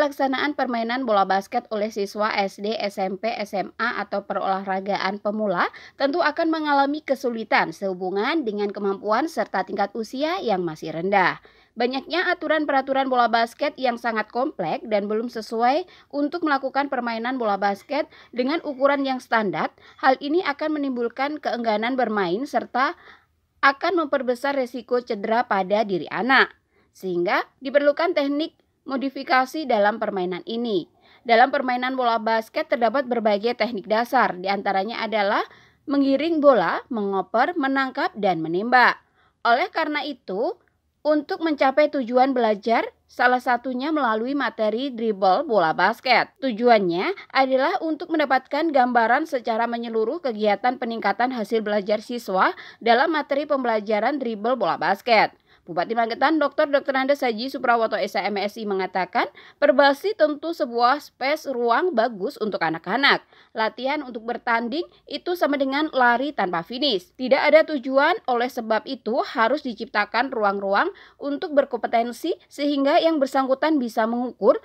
pelaksanaan permainan bola basket oleh siswa SD, SMP, SMA, atau perolahragaan pemula tentu akan mengalami kesulitan sehubungan dengan kemampuan serta tingkat usia yang masih rendah. Banyaknya aturan-peraturan bola basket yang sangat kompleks dan belum sesuai untuk melakukan permainan bola basket dengan ukuran yang standar. Hal ini akan menimbulkan keengganan bermain serta akan memperbesar resiko cedera pada diri anak. Sehingga diperlukan teknik modifikasi dalam permainan ini. Dalam permainan bola basket terdapat berbagai teknik dasar, diantaranya adalah menggiring bola, mengoper, menangkap, dan menembak. Oleh karena itu, untuk mencapai tujuan belajar, salah satunya melalui materi dribble bola basket. Tujuannya adalah untuk mendapatkan gambaran secara menyeluruh kegiatan peningkatan hasil belajar siswa dalam materi pembelajaran dribble bola basket. Bupati Magetan Dr. Andes Haji Suprawoto SH MSI mengatakan, perbasi tentu sebuah space ruang bagus untuk anak-anak. Latihan untuk bertanding itu sama dengan lari tanpa finish. Tidak ada tujuan, oleh sebab itu harus diciptakan ruang-ruang untuk berkompetensi sehingga yang bersangkutan bisa mengukur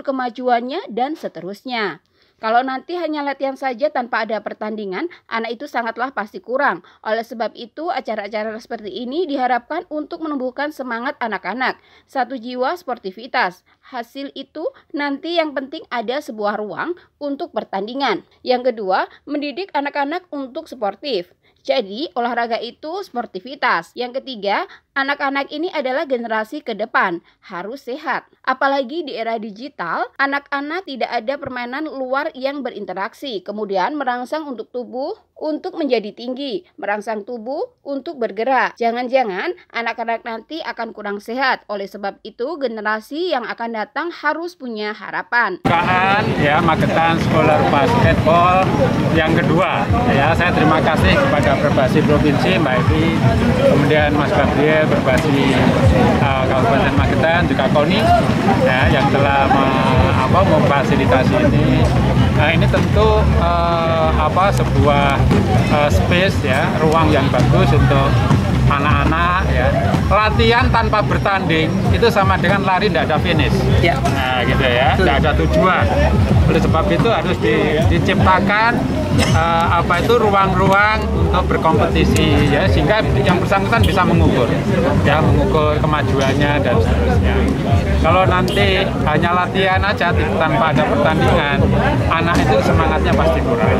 kemajuannya dan seterusnya. Kalau nanti hanya latihan saja tanpa ada pertandingan, anak itu sangatlah pasti kurang. Oleh sebab itu, acara-acara seperti ini diharapkan untuk menumbuhkan semangat anak-anak, satu jiwa sportivitas. Hasil itu nanti yang penting ada sebuah ruang untuk pertandingan. Yang kedua, mendidik anak-anak untuk sportif. Jadi, olahraga itu sportivitas. Yang ketiga, anak-anak ini adalah generasi ke depan, harus sehat. Apalagi di era digital, anak-anak tidak ada permainan luar yang berinteraksi, kemudian merangsang untuk tubuh untuk menjadi tinggi, merangsang tubuh untuk bergerak. Jangan-jangan anak-anak nanti akan kurang sehat. Oleh sebab itu, generasi yang akan datang harus punya harapan. Magetan Scholar Basketball yang kedua. Saya terima kasih kepada Perbasi Provinsi, Mbak Evi, kemudian Mas Gabriel, Perbasi Kabupaten Magetan, juga KONI yang telah memfasilitasi ini. Ini tentu sebuah space ruang yang bagus untuk anak-anak Latihan tanpa bertanding itu sama dengan lari tidak ada finish. Nah, gitu tidak ada tujuan. Oleh sebab itu harus diciptakan ruang-ruang untuk berkompetisi sehingga yang bersangkutan bisa mengukur kemajuannya dan seterusnya. Kalau nanti hanya latihan aja tanpa ada pertandingan, anak itu semangatnya pasti kurang.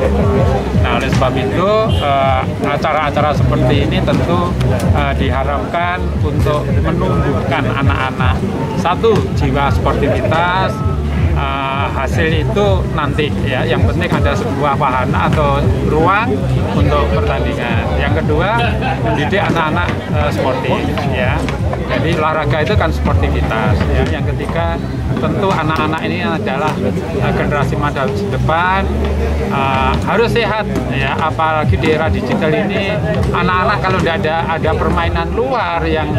Nah, oleh sebab itu acara-acara seperti ini tentu diharapkan untuk menumbuhkan anak-anak satu jiwa sportivitas. Hasil itu nanti yang penting ada sebuah wahana atau ruang untuk pertandingan. Yang kedua, mendidik anak-anak sportif Jadi olahraga itu kan sportivitas Yang ketiga, tentu anak-anak ini adalah generasi masa depan, harus sehat apalagi di era digital ini. Anak-anak kalau tidak ada permainan luar yang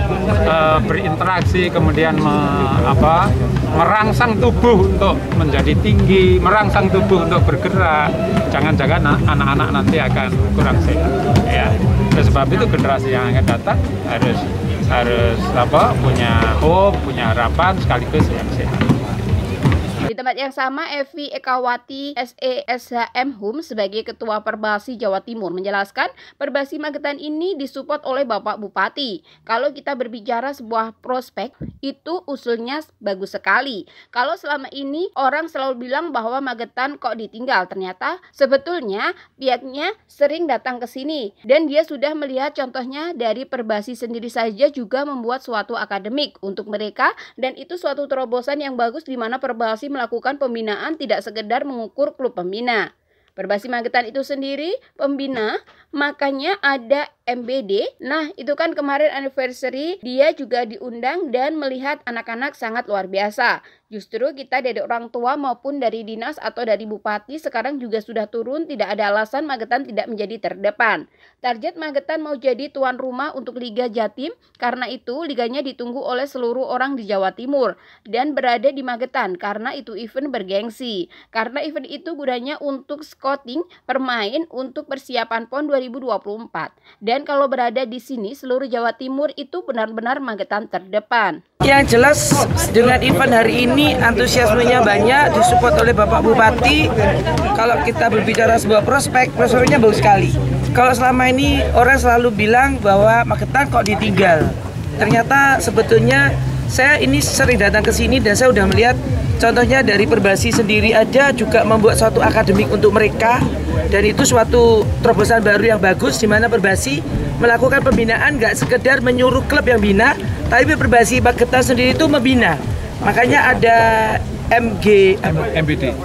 berinteraksi, kemudian merangsang tubuh untuk menjadi tinggi, merangsang tubuh untuk bergerak, jangan-jangan anak-anak nanti akan kurang sehat Oleh sebab itu generasi yang akan datang harus punya hope, punya harapan sekaligus yang sehat. Di tempat yang sama, Evi Ekawati SESHM Hum sebagai Ketua Perbasi Jawa Timur menjelaskan Perbasi Magetan ini disupport oleh Bapak Bupati. Kalau kita berbicara sebuah prospek, itu usulnya bagus sekali. Kalau selama ini orang selalu bilang bahwa Magetan kok ditinggal, ternyata sebetulnya pihaknya sering datang ke sini dan dia sudah melihat contohnya dari Perbasi sendiri saja juga membuat suatu akademik untuk mereka, dan itu suatu terobosan yang bagus di mana Perbasi melakukan pembinaan tidak sekedar mengukur klub pembina. Perbasi Magetan itu sendiri pembina, makanya ada MBD. Nah, itu kan kemarin anniversary, dia juga diundang dan melihat anak-anak sangat luar biasa. Justru kita dari orang tua maupun dari dinas atau dari bupati sekarang juga sudah turun, tidak ada alasan Magetan tidak menjadi terdepan. Target Magetan mau jadi tuan rumah untuk Liga Jatim, karena itu liganya ditunggu oleh seluruh orang di Jawa Timur dan berada di Magetan karena itu event bergengsi. Karena event itu gunanya untuk scouting permain untuk persiapan PON 2024 dan menambahkan kalau berada di sini seluruh Jawa Timur itu benar-benar Magetan terdepan. Yang jelas dengan event hari ini antusiasmenya banyak, disupport oleh Bapak Bupati. Kalau kita berbicara sebuah prospeknya bagus sekali. Kalau selama ini orang selalu bilang bahwa Magetan kok ditinggal. Ternyata sebetulnya saya ini sering datang ke sini dan saya sudah melihat contohnya dari Perbasi sendiri aja juga membuat suatu akademik untuk mereka, dan itu suatu terobosan baru yang bagus di mana Perbasi melakukan pembinaan nggak sekedar menyuruh klub yang bina, tapi Perbasi Magetan sendiri itu membina. Makanya ada MBD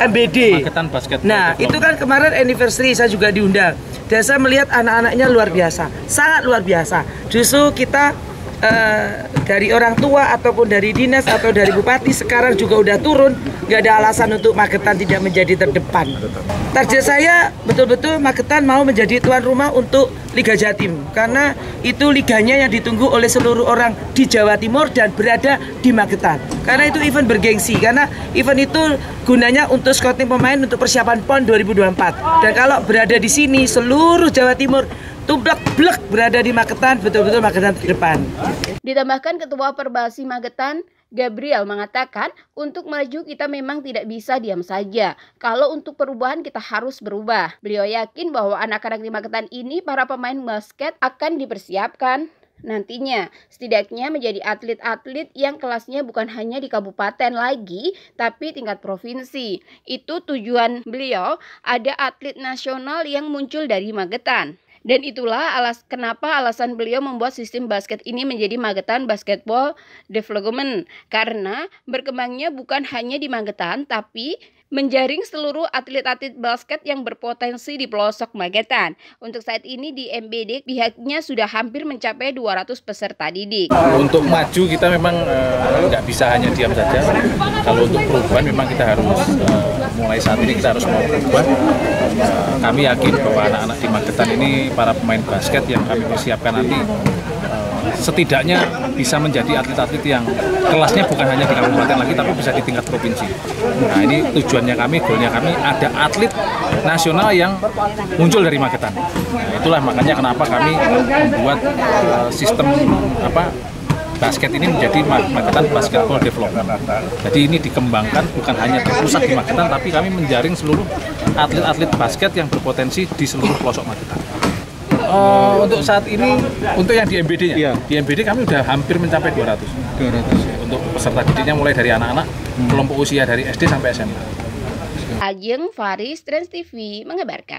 Magetan Basket. Nah, itu kan kemarin anniversary saya juga diundang. Dan saya melihat anak-anaknya luar biasa, sangat luar biasa. Justru kita dari orang tua ataupun dari dinas atau dari bupati sekarang juga udah turun, nggak ada alasan untuk Magetan tidak menjadi terdepan. Target saya betul-betul Magetan mau menjadi tuan rumah untuk Liga Jatim, karena itu liganya yang ditunggu oleh seluruh orang di Jawa Timur dan berada di Magetan. Karena itu event bergengsi, karena event itu gunanya untuk scouting pemain untuk persiapan PON 2024. Dan kalau berada di sini seluruh Jawa Timur tumplek-blek berada di Magetan, betul-betul Magetan terdepan. Ditambahkan Ketua Perbasi Magetan, Gabriel mengatakan untuk maju kita memang tidak bisa diam saja. Kalau untuk perubahan kita harus berubah. Beliau yakin bahwa anak-anak di Magetan ini para pemain basket akan dipersiapkan nantinya setidaknya menjadi atlet-atlet yang kelasnya bukan hanya di kabupaten lagi, tapi tingkat provinsi. Itu tujuan beliau, ada atlet nasional yang muncul dari Magetan. Dan itulah kenapa alasan beliau membuat sistem basket ini menjadi Magetan Basketball Development. Karena berkembangnya bukan hanya di Magetan, tapi menjaring seluruh atlet-atlet basket yang berpotensi di pelosok Magetan. Untuk saat ini di MBD pihaknya sudah hampir mencapai 200 peserta didik. Untuk maju kita memang nggak bisa hanya diam saja. Kalau untuk perubahan memang kita harus mulai saat ini kita harus mau berubah. Kami yakin bahwa anak-anak di Magetan ini para pemain basket yang kami persiapkan nanti setidaknya bisa menjadi atlet-atlet yang kelasnya bukan hanya di kabupaten lagi tapi bisa di tingkat provinsi. Nah, ini tujuannya kami, goalnya kami ada atlet nasional yang muncul dari Magetan. Nah, itulah makanya kenapa kami membuat sistem basket ini menjadi Magetan Basketball Development. Jadi ini dikembangkan bukan hanya terpusat di Magetan, tapi kami menjaring seluruh atlet-atlet basket yang berpotensi di seluruh pelosok Magetan. Untuk saat ini, untuk yang di MBD-nya, iya. Di MBD kami udah hampir mencapai 200. Untuk peserta didiknya mulai dari anak-anak, kelompok usia dari SD sampai SMA. Ajeng Faris, Trans TV mengabarkan.